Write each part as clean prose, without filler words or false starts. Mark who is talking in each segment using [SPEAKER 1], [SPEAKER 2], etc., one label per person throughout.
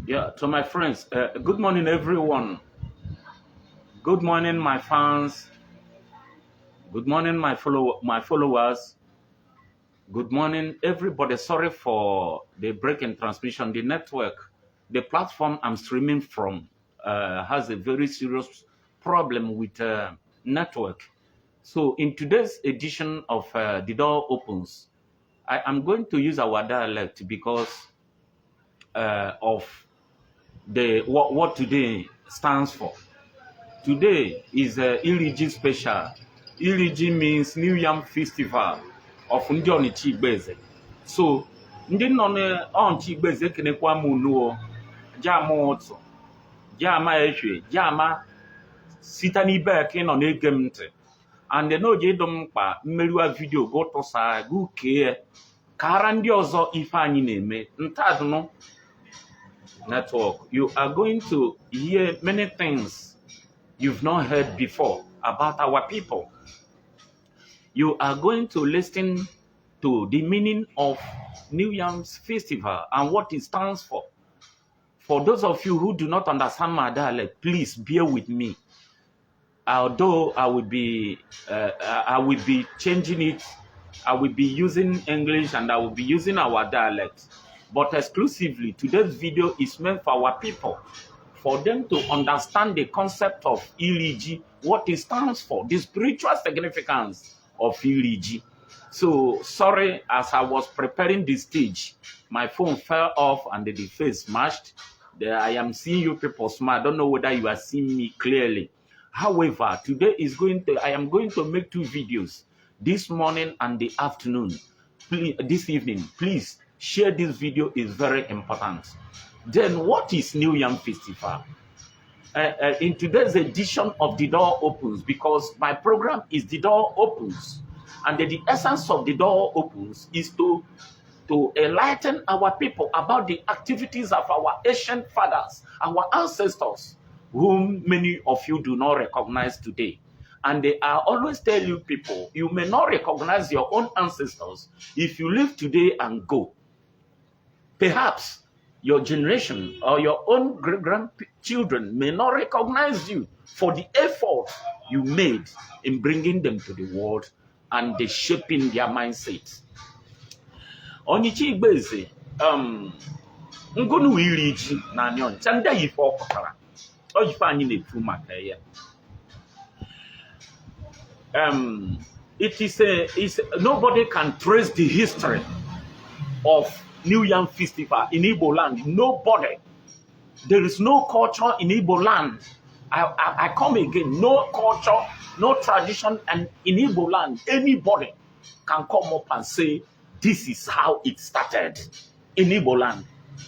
[SPEAKER 1] Yeah, to my friends, good morning, everyone. Good morning, my fans. Good morning, my followers. Good morning, everybody. Sorry for the break in transmission. The network, the platform I'm streaming from, has a very serious problem with network. So, in today's edition of The Door Opens, I am going to use our dialect because of what today stands for. Today is Iri-Ji special. Iri-Ji means New Yam Festival of ndị Onyicha Igboeze. So, ndị nọ n'Onyicha Igboeze kenekwa m unu jama ụtụ, jama ehwe, jama site n'ibe eke nọ na-ege m ntị. And n'oge ịdọ m mkpa mmeriwa vidio go tụsa go kee kara ndị ọzọ ife anyị na-eme. Ntadụnụ network, you are going to hear many things you've not heard before about our people. You are going to listen to the meaning of New Yam's Festival and what it stands for. For those of you who do not understand my dialect, please bear with me. Although I will be changing it, I will be using English and I will be using our dialect. But exclusively, today's video is meant for our people, for them to understand the concept of Iri-Ji, what it stands for, the spiritual significance of Iri-Ji. So, sorry, as I was preparing the stage, my phone fell off and the face smashed. I am seeing you people smile. I don't know whether you are seeing me clearly. However, today I am going to make two videos, this morning and the afternoon. Please, this evening, please share this video, is very important. Then, what is New Yam Festival? In today's edition of The Door Opens, because my program is The Door Opens, and the essence of The Door Opens is to enlighten our people about the activities of our ancient fathers, our ancestors, whom many of you do not recognize today. And they are always tell you people, you may not recognize your own ancestors if you live today and go. Perhaps your generation or your own grandchildren may not recognize you for the effort you made in bringing them to the world and the shaping their mindset. Onyicha Igboeze, ngonu Iri-Ji na Onyicha ndị yife ọkọtara. Oyife anyị na-ekwu maka ya. Nobody can trace the history of New Yam Festival in Igbo land. Nobody. There is no culture in Igbo land. I come again. No culture, no tradition, and in Igbo land, anybody can come up and say, this is how it started in Igbo land.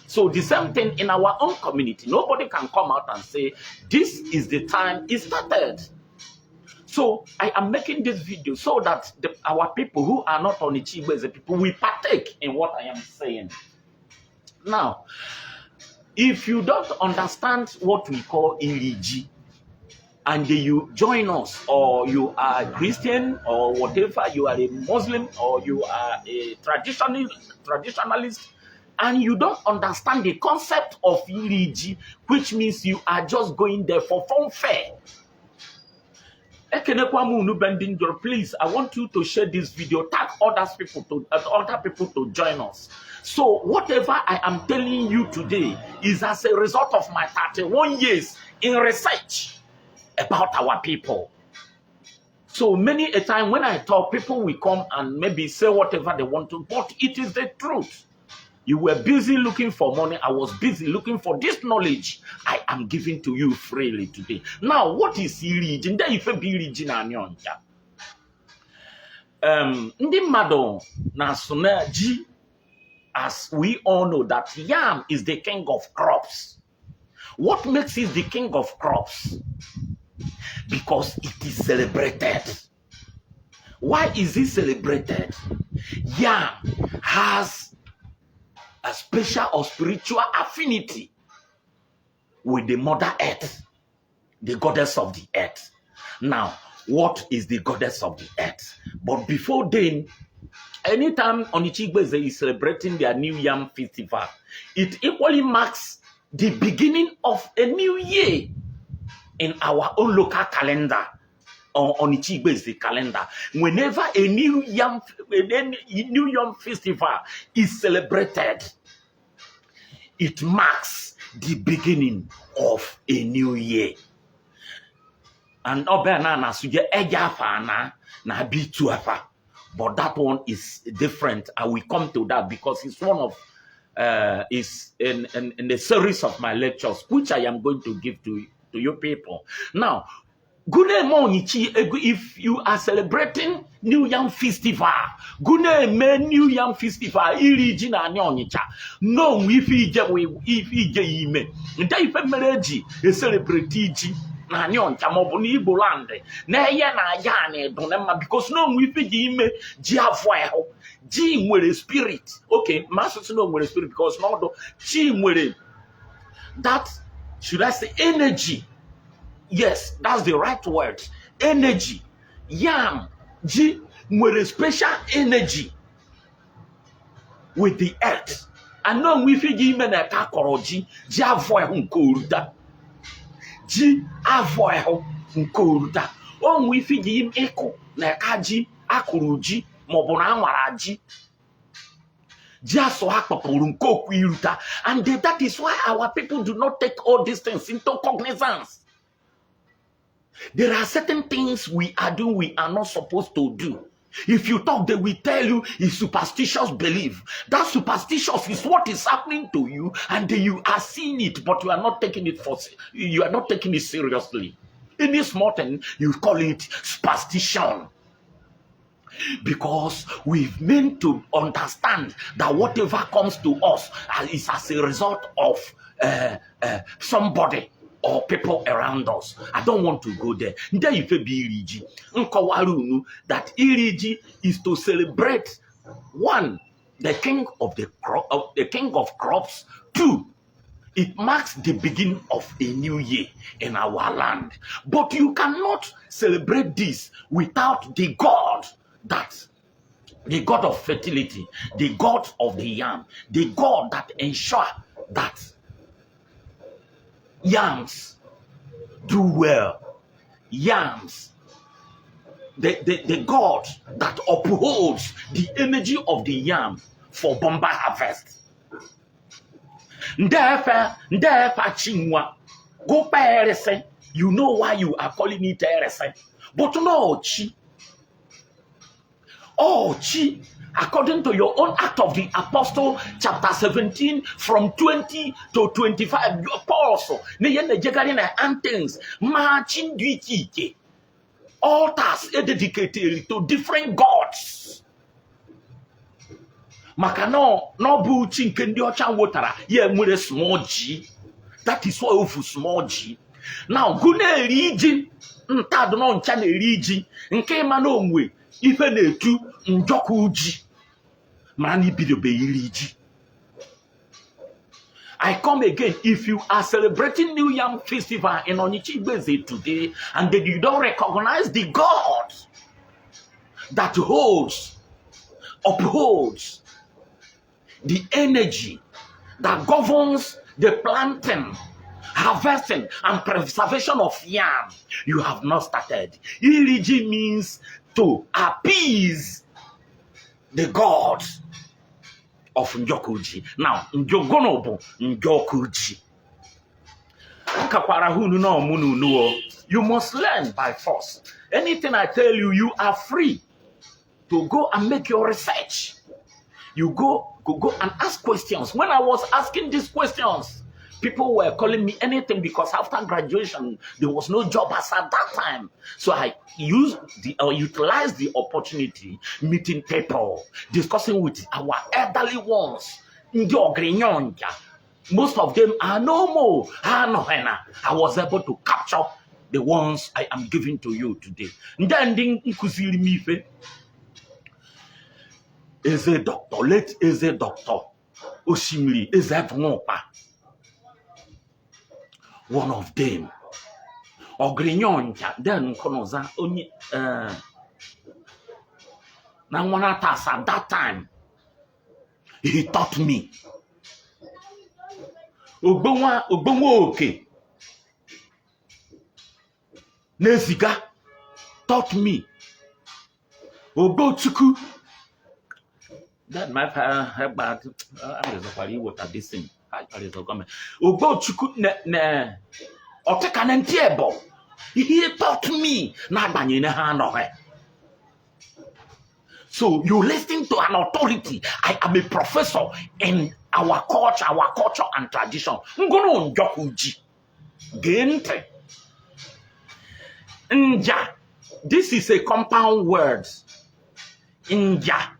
[SPEAKER 1] So the same thing in our own community. Nobody can come out and say, this is the time it started. So I am making this video so that our people who are not Onyicha Igboeze people will partake in what I am saying. Now, if you don't understand what we call Iri-Ji, and you join us, or you are a Christian, or whatever, you are a Muslim, or you are a traditionalist, and you don't understand the concept of Iri-Ji, which means you are just going there for fun fair. Please, I want you to share this video, tag other people to join us. So whatever I am telling you today is as a result of my 31 years in research about our people. So many a time when I talk, people will come and maybe say whatever they want to, but it is the truth. You were busy looking for money. I was busy looking for this knowledge I am giving to you freely today. Now, what is Iri-Ji? Iri-Ji na Onyicha. Ndị mmadụ na ji, as we all know that yam is the king of crops. What makes it the king of crops? Because it is celebrated. Why is it celebrated? Yam has a special or spiritual affinity with the Mother Earth, the goddess of the earth. Now, what is the goddess of the earth? But before then, anytime Onyicha Igboeze is celebrating their New Yam Festival, it equally marks the beginning of a new year in our own local calendar, or Onyicha Igboeze calendar. Whenever a new yam festival is celebrated, it marks the beginning of a new year. And Obenana suje ejafa na bituafa. But that one is different. I will come to that because it's one of is in a series of my lectures, which I am going to give to you people. Now, if you are celebrating New Yam Festival, New Yam Festival, Iri-Ji na Onyicha. No, if ije ime. Nta ife mereji e celebrate Iji na Onyicha mobu ni Igbo land. Na ye na ya na edonema because no if ije ime ji afọ eho. Ji nwere spirit. Okay, master no nwere spirit because no ji nwere that, should I say, energy. Yes, that's the right word. Energy. Yam, Ji, with a special energy with the earth. And no, we figure men a kakoroji, Ji avoy hunkurda. Ji avoy hunkurda. Oh, we figure him echo, Nakaji, Akuruji, Mobona Maraji. And that is why our people do not take all these things into cognizance. There are certain things we are doing we are not supposed to do. If you talk, they will tell you it's superstitious belief. That superstitious is what is happening to you, and you are seeing it, but you are not taking it seriously. Any small thing, you call it superstition. Because we've meant to understand that whatever comes to us is as a result of somebody or people around us. I don't want to go there. There you be Iri-Ji. That Iri-Ji is to celebrate, one, the king of crops. Two, it marks the beginning of a new year in our land. But you cannot celebrate this without the God of fertility, the God of the yam, the God that ensure that yams do well. Yams, the God that upholds the energy of the yam for bomber harvest. Ndefa chingwa. Go pa, you know why you are calling it erese. But no, chi. Oh, chi. According to your own Act of the Apostle, chapter 17, from 20 to 25, Paul also, anthems, marching duty, altars dedicated to different gods. Makano, no buchin kendiocha wotara, ye mure small g. That is why of small g. Now, gune Iri-Ji, ntadno nchane Iri-Ji, nke manongwe, ife netu njokuji. Mani bidobe Iri-Ji. I come again. If you are celebrating New Yam Festival in Onyicha Igboeze today, and then you don't recognize the God that upholds the energy that governs the planting, harvesting, and preservation of yam, you have not started. Iri-Ji means to appease the God of Njokuji. Now, Njogonobo Njokuji. You must learn by force. Anything I tell you, you are free to go and make your research. You go and ask questions. When I was asking these questions, people were calling me anything because after graduation, there was no job as at that time. So I utilized the opportunity, meeting people, discussing with our elderly ones. Most of them are no more. I was able to capture the ones I am giving to you today. Is a doctor, late is a doctor. Oshimiri is a Mopa. One of them. Ogrinyonja, then Konoza only Nangwanatas at that time. He taught me Ogbonwa oke. Neziga taught me. Ogbochuku. That my father, I was a what at this thing. Ogbochuku ne otekanentiebo. He taught me. So you listen to an authority. I am a professor in our culture and tradition. Ngono njokuji. Gente. Nja. This is a compound word. Nja.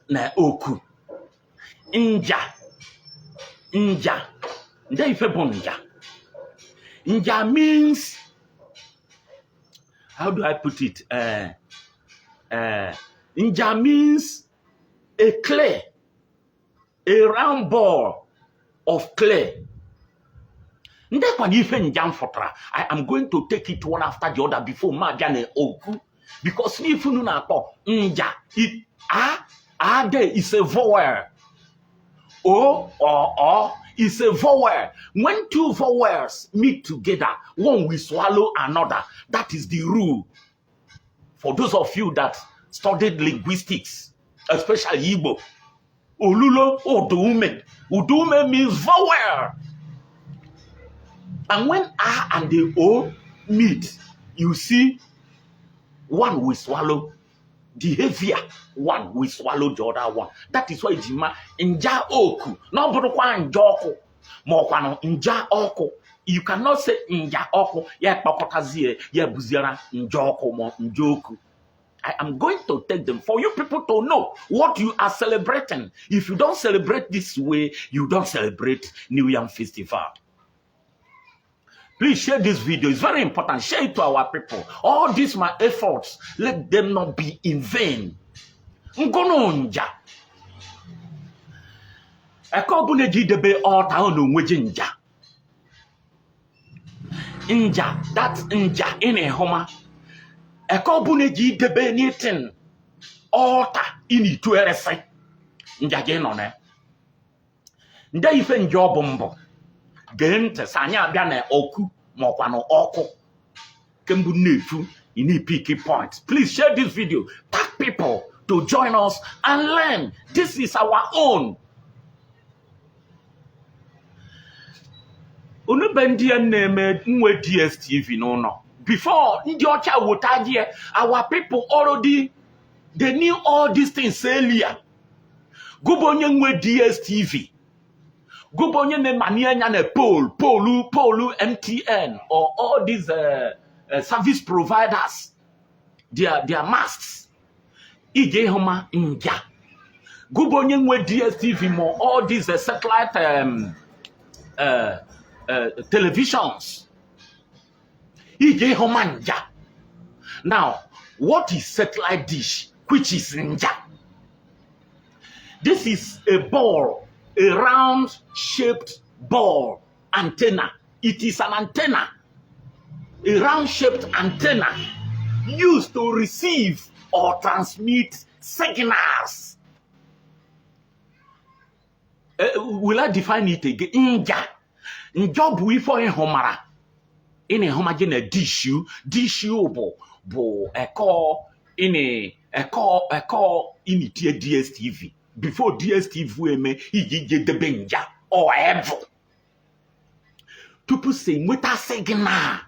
[SPEAKER 1] Na oku. Nja. Nja. Nja ifebo nja. Nja means, how do I put it? Nja means a clay, a round ball of clay. I am going to take it one after the other before Majane Oku. Because if you know Nja, there is a vowel. O is a vowel. When two vowels meet together, one will swallow another. That is the rule. For those of you that studied linguistics, especially Igbo, Olulo Odume. Udume means vowel. And when A and the O meet, you see one will swallow the heavier one will swallow the other one. That is why it's nja oku. No kwa njoku. Mo kwano nja oku. You cannot say nja oku. Ya papotazie. Ya buziara njoku mo njoku. I am going to take them for you people to know what you are celebrating. If you don't celebrate this way, you don't celebrate New Yam Festival. Please share this video. It's very important. Share it to our people. All these my efforts, let them not be in vain. Ngononja. Ekobuneji debe altar onu nweje nja. Nja, that's nja in a homa. Ekobuneji debe nitin altar ini tuerese. Nja je none. Nda ife nja obombo. Gente sanya bia na oku mokwano oku kembu nefu you need picky points. Please share this video, tag people to join us and learn. This is our own. Unu bendia name nwe DSTV no before ndi ocha wotaje our people already they knew all these things earlier. Gubonye nwe DSTV. Gubonye ne manianya ne polu MTN or all these service providers, their masks. Ije homa nja. Gubonye nwe DSTV more all these satellite televisions. Ije homa nja. Now, what is satellite dish, which is nja? This is a ball. A round-shaped ball antenna. It is an antenna, a round-shaped antenna used to receive or transmit signals. Will I define it again? Nja. Njob we for a homara. In a homogene dishu bo a call in a call in it DSTV. Before DSTV me he get the benja or ever. People say weta signal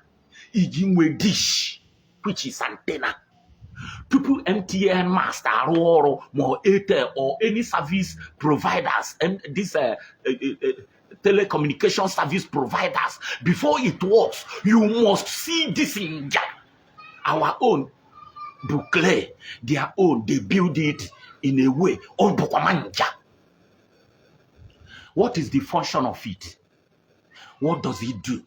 [SPEAKER 1] ijinwe dish which is antenna. People MTN master or more Airtel or any service providers and this telecommunication service providers, before it works, you must see this in our own booklet, their own, they build it in a way. What is the function of it? What does it do?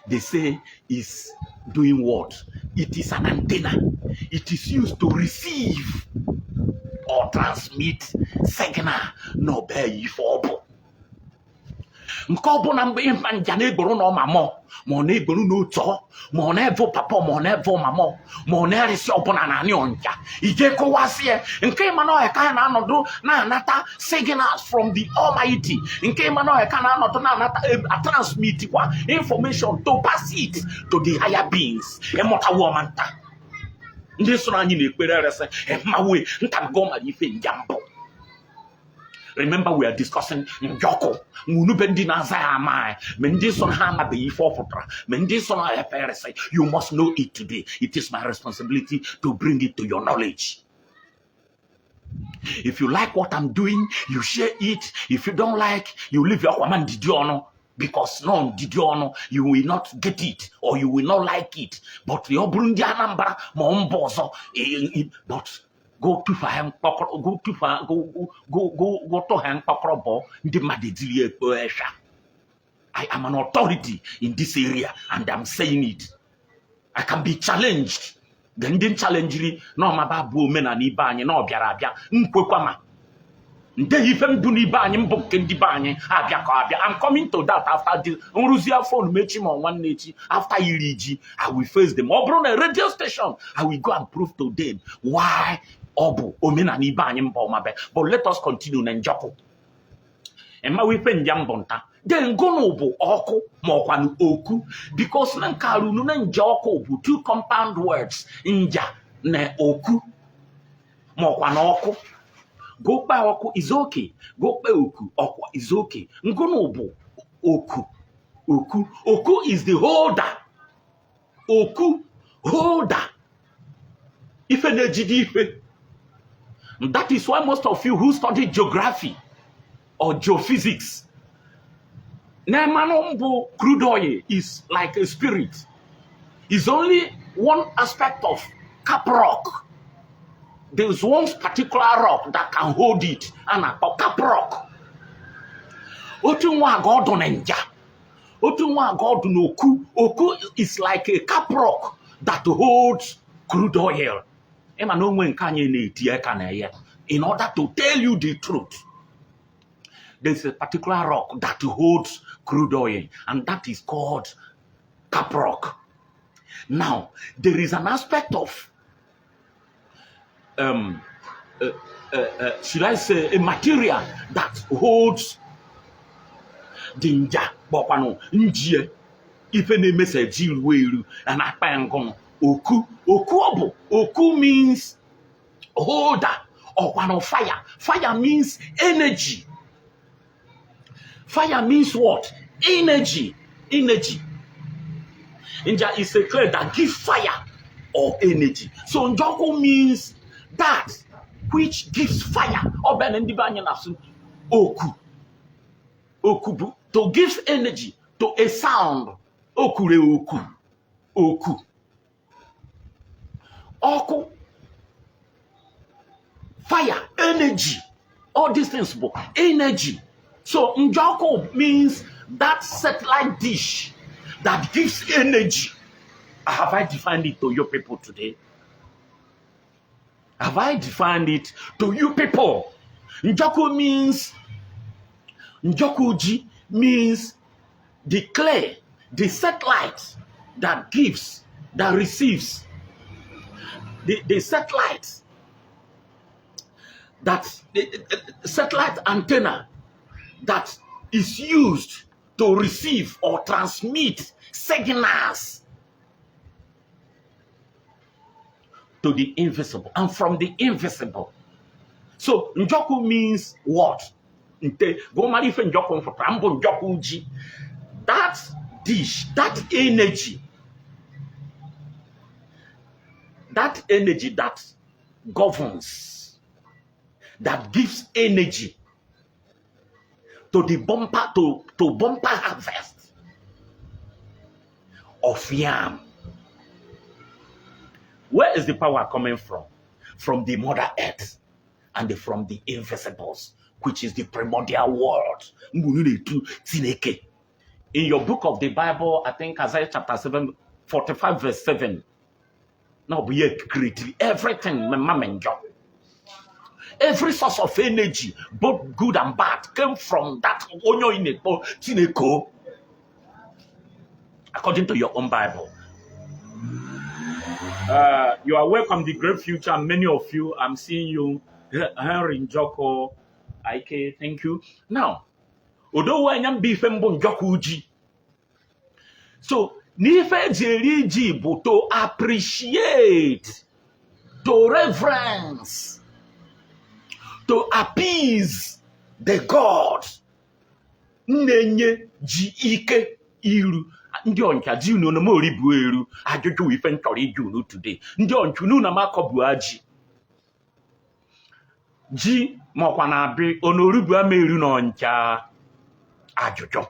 [SPEAKER 1] They say is doing what? It is an antenna. It is used to receive or transmit signal. No, Mkobo na jane gboro no mamo. Mo na egboro no to. Mo na evo papa, mo na evo mamo. Mo na resi obona na ni onja. Ije ko wase nke ma no e kan na anodo na anata signals from the Almighty. Nke ma no e kan na anodo na anata transmit kwa information to pass it to the higher beings. Emota wo manta. Ndị so na anyị na-ekpere rese emawe ntago ma ife njambo. Remember, we are discussing Njoko. Munubendi na Zayamai. Mendison Hama be forfitra. Mendison FRSI. You must know it today. It is my responsibility to bring it to your knowledge. If you like what I'm doing, you share it. If you don't like, you leave your command didiono. Because no didiono, you will not get it or you will not like it. But your Burundi Anambra, Mombozo, but go to hang go to hang pokrobo the madidili poesha. I am an authority in this area and I'm saying it. I can be challenged. Then didn't challenge me no mababu men and ibanye no biarabia nkwekwama. I'm coming to that after the Unruzia phone matching on one nature after Iri-Ji. I will face them. Or on a radio station. I will go and prove to them why Obu Omena Nibanyim Bomabe. But let us continue Njoko. And my weapon Jambonta. Then go nobo oko mokwan oku because Nankaru Njoko 2 compound words inja ne oku mokwan oko. Go by oku is okay. Go by oku is okay. Ngonobo oku. Oku is the holder. Oku holder. If energy. That is why most of you who study geography or geophysics, Nemanombo crude oil is like a spirit. It's only one aspect of cap rock. There is one particular rock that can hold it, and a cap rock. Otunwa God on enja. Otunwa God no oku. Oku is like a cap rock that holds crude oil. In order to tell you the truth, there is a particular rock that holds crude oil, and that is called cap rock. Now, there is an aspect of should I say a material that holds danger. Njie ife na-emesa jiru eru and akpa oku oku oku means holder or one of fire. Fire means energy. Fire means what? Energy. Energy. Inja is a clay that gives fire or energy. So Njoko means that which gives fire. Oku. Oku to give energy to a sound. Okure oku. Oku. Oku. Fire, energy. All these things, energy. So Njoko means that satellite dish that gives energy. Have I defined it to you people today? Have I defined it to you people? Njoku-ji means the clay, the satellite that gives, that receives. The satellite, that the satellite antenna that is used to receive or transmit signals to the invisible and from the invisible. So Njoku means what? That dish, that energy that governs, that gives energy to the bumper to bumper harvest of yam. Where is the power coming from? From the Mother Earth and from the invisibles, which is the primordial world. In your book of the Bible, I think Isaiah chapter 7, 45 verse 7. Now we are greatly everything. Every source of energy, both good and bad, came from that onyo ineko tineko, according to your own Bible. You are welcome, the great future. Many of you, I'm seeing you, Henry Njoko, Ike, thank you. Now, although I am bifembo Njoko Uji, so nife Iri-Ji but to appreciate, to reverence, to appease the God. Nenye ji ike iru. Ndị Onyicha ji unu na mori bu eru ajụjụ ife nchọrọ iju unu today. Ndị Onyicha unu na makọ bu aji. Ji makwa na abi onoru bu ama eru na Onyicha ajụjụ.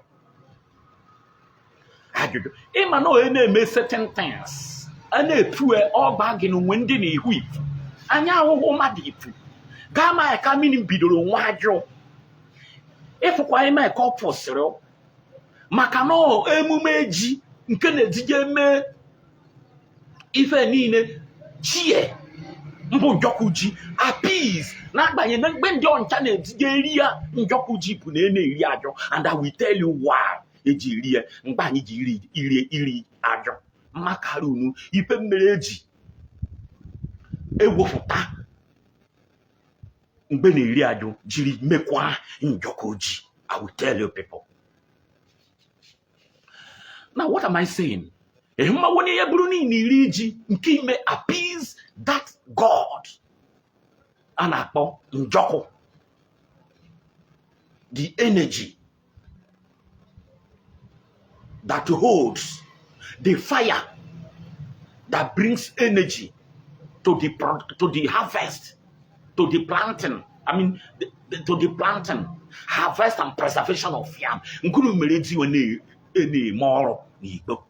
[SPEAKER 1] Ajụjụ. Ịma na onye na-eme certain things. A na-etu ọgba gị n'onwe ndị na-ihu ifu. Anya ahụhụ mmadụ ifu. Gama ya ka mmiri bidoro nwa ajụ. Ịfụkwa ime ka ọ pụsịrị. Maka na emume ji nke na-ejije eme ife niile chie mbụ Njọkụ ji appease n'agbanyeghị na mgbe ndị Onyicha na-ejije eri ya Njọkụ ji bụ na na-eri ajọ, and I will tell you why eji eri ya mgbe anyị ji iri ajọ maka unu ife mmere eji ewepụta mgbe na-eri ajọ jiri mekwa Njọkụ ji. I will tell you people. Now, what am I saying? Appease that God. And Njọkụ, the energy that holds the fire that brings energy to the harvest, to the planting. I mean, to the planting, harvest and preservation of yam. Nkunu merezi ene moro n'Igbo.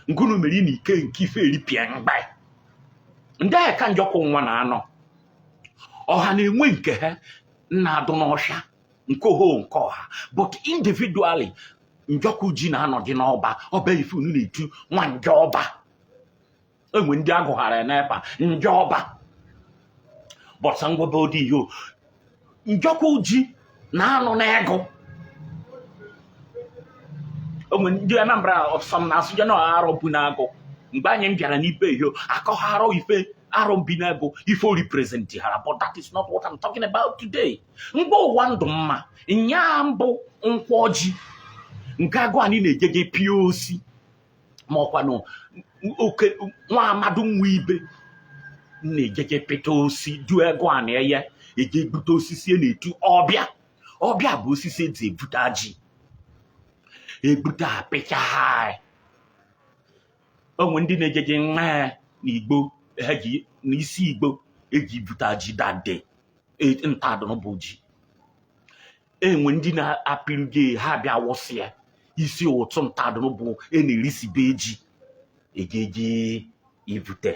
[SPEAKER 1] Nkunu meri n'ike nkife eripia mgbe. Ndị aka Njọkụ nwa na anọ. Ọha na-enwe nke ha na-adụ n'ọsha nke oho nke ọha. But individually, Njọkụ ji na-anọdị n'ọba. Ọba ife unu na-etu nwa Njọba. Enwe ndị agụghara n'ebe Njọba. But ngwebe odi yo. Njọkụ ji na-anọ n'ego. Ndị Anambra ọsọm na-asụ je na arọ bụ n'agụ. Mgbe anyị bịara n'ibe ihe akọghara ife arọ bi n'ego ife o representi hara. But that is not what I'm talking about today. Mgbe ụwa ndụ mma nya mbụ nkwọ ji nke agụ anyị na-ejeje pịa osi ma ọkwanụ oke nwa amadu nwa ibe na-ejeje pịta osi du ego a na-eye eje ebute osisi na-etu ọbịa bụ osisi eji ebute ji ebute apịcha ha. Onwe ndị na-ejeje nwa n'Igbo n'isi Igbo eji bute ji dade ntadụ bụ ji. Enwe ndị na-apịrịge ha bịa wụsịa isi ụtụ ntadụ bụ na-erisibe ji ejeje ibute.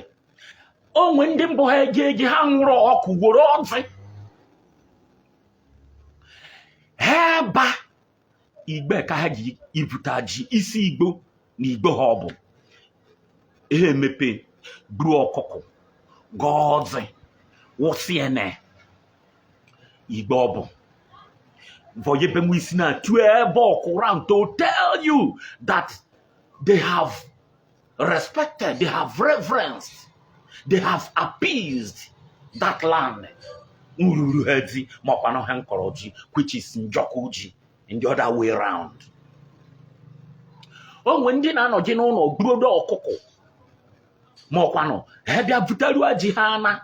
[SPEAKER 1] Onwe ndị mbụ ha ejeje ha nwụrụ ọkụ were ọzị ha ba Igbe ka ha ji ibute ji isi Igbo na Igbo ha ọ bụ ihe emepe gburu ọkụkụ gọọzị wụsịene Igbo ọ bụ voyebe mu isi na tu ebe ọkụ round to tell you that they have respected, they have reverenced, they have appeased that land. Ururu ha ji makwa ha nkọrọ ji, which is Njọkụ ji, in the other way around. Onwe ndị na-anọji n'ụlọ gburu ọkụkụ ma ọkwanụ ha bịa buteru ji ha na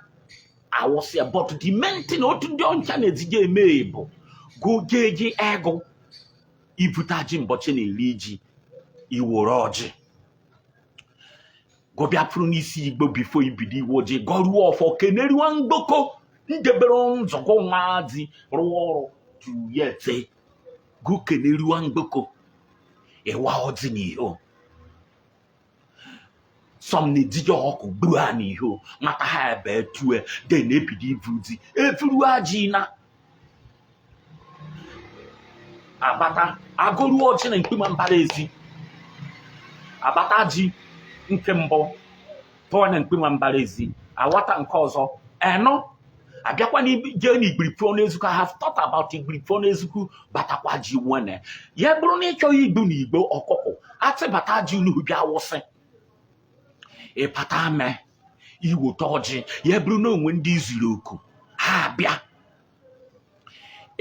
[SPEAKER 1] awụsịa. But the main thing otu ndị Onyicha na-ezije eme bụ gojeje ego ibute ji mbọchị na-eri ji iwere ọjị gọbịa pụrụ n'isi Igbo bifo ibido iwe ji gọruo ọfọ keneruo mgboko ndebere nzọgọ nwa dị rụọ ọrụ tuyete go keneruo mgboko ịwa ọjị n'ihu. Some na-ejije ọkụ gburu ha n'ihu mata ha ebe tue de na-ebido ivu di efuru aji na abata agụrụ ọjị na mkpima mbara ezi abata ji nke mbụ tụọ na mkpima mbara ezi awata nke ọzọ eno abịakwa n'ije n'igbirifo n'ezuku. I have thought about igbirifo n'ezuku batakwa ji nwene ya bụrụ na ịchọghị igbu n'igbo ọkụkọ atị bata ji n'ubi awụsị ịpata me iweta ọjị ya bụrụ na onwe ndị zuru oku ha abịa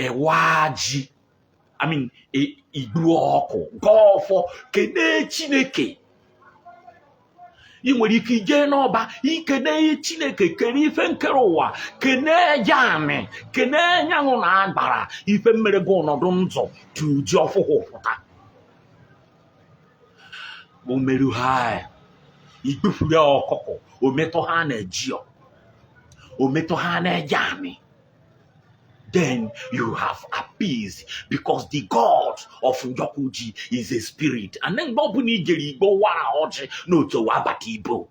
[SPEAKER 1] ewa ji igbu ọkụ gọfọ kene Chineke. ị nwere ike ije n'ọba ikene Chineke kene ife nkere ụwa kene jamị kene nyanwụ na agbara ife mmere gị ọnọdụ ndụ tuji ọfụhụ pụta o meru ha igbufuru ọkụkọ o metụ ha na ejio o metụ ha na jamị. Then you have appeased because the God of Njokuji is a spirit. And then Bobu Nigeri go wa oji no to wabati ibo.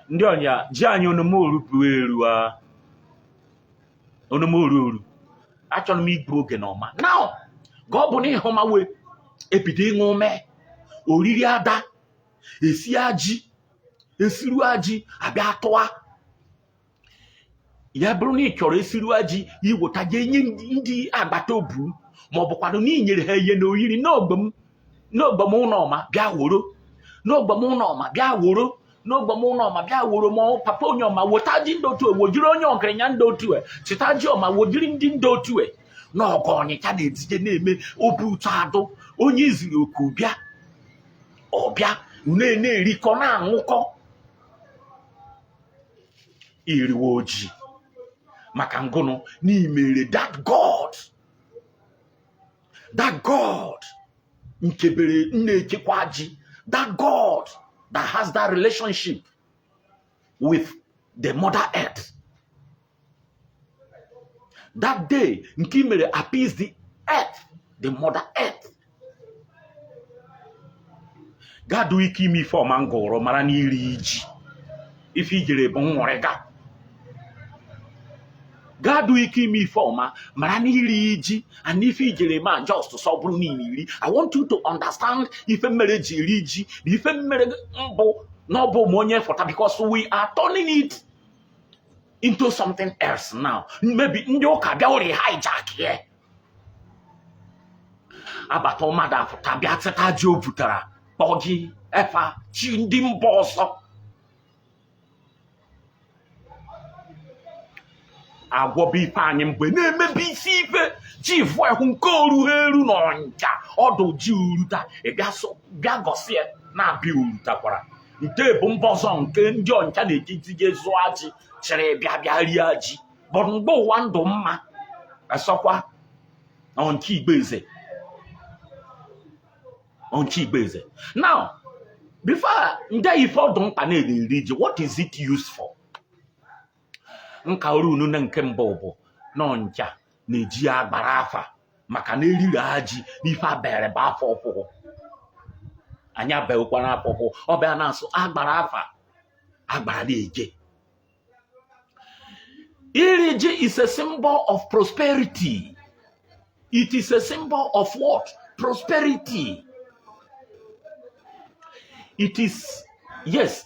[SPEAKER 1] Ndị ọnya ji anyị onomoru bueru onomoru achọrọ m igbu oge n'ọma. Now God bụ na ịhụma we ebido ịṅụ ume oriri ada esi aji esiru aji abịa atụa ya bụrụ na ị chọrọ esiru aji iweta je nye ndị agbata obi ma ọ bụkwanụ na inyere ha ihe na oyiri n'ogbe m ụlọma bịa woro n'ogbe m ụlọma bịa woro n'ogbe m ụlọma bịa woro ma papa onye ọma weta ji ndị otu wojiri onye ọgaranya ndị otu chịta ji ọma wojiri ndị ndị otu n'ọgọ Ọnịcha na-etije na-eme obi ụtọ adụ onye iziri oku bịa ọbịa na-erikọ na-aṅụkọ iriwe ojii maka ngụnụ n'imere that God nkebere na-echekwa ji, that God that has that relationship with the mother earth. That day nke mere appease the earth, the mother earth. Gadu ike ime ife ọma ngụrụ mara na Iri-Ji ife ijere bụ nwụrịga. Gadu ike ime ife ọma mara na Iri-Ji and ife ijere ma just so bụrụ n'ime iri. I want you to understand ife mere ji Iri-Ji na ife mere mbụ na ọ bụ m onye fọta because we are turning it into something else now. Maybe ndị ụka bịa ori hijack here. Abata mmadụ afụta bịa teta ji o butara kpọgị efa chi ndị mba ọzọ. Agwọba ife anyị mgbe na-emebi isi ife ji vụọ ehu nke oru eru n'Ọnịcha ọdụ ji uruta bịa gọsie na-abịa urutakwara nke bụ mba ọzọ nke ndị Ọnịcha na-ejitige zụọ ji chere bịa rie ji bụ mgbe ụwa ndụ mma esọkwa Onyicha Igboeze. Now before ndị ife ọdụ mkpa na-eri ji, what is it used for? Nka oru unu na nke mbụ bụ n'Ọnịcha na-eji agbara afa maka na eriri aji n'ife abere bụ afọ ọfụụ anya beekwa na afọ ọfụụ ọ bịa na-asụ agbara afa agbara na-eje. Iri-Ji is a symbol of prosperity. It is a symbol of what? Prosperity. It is, yes,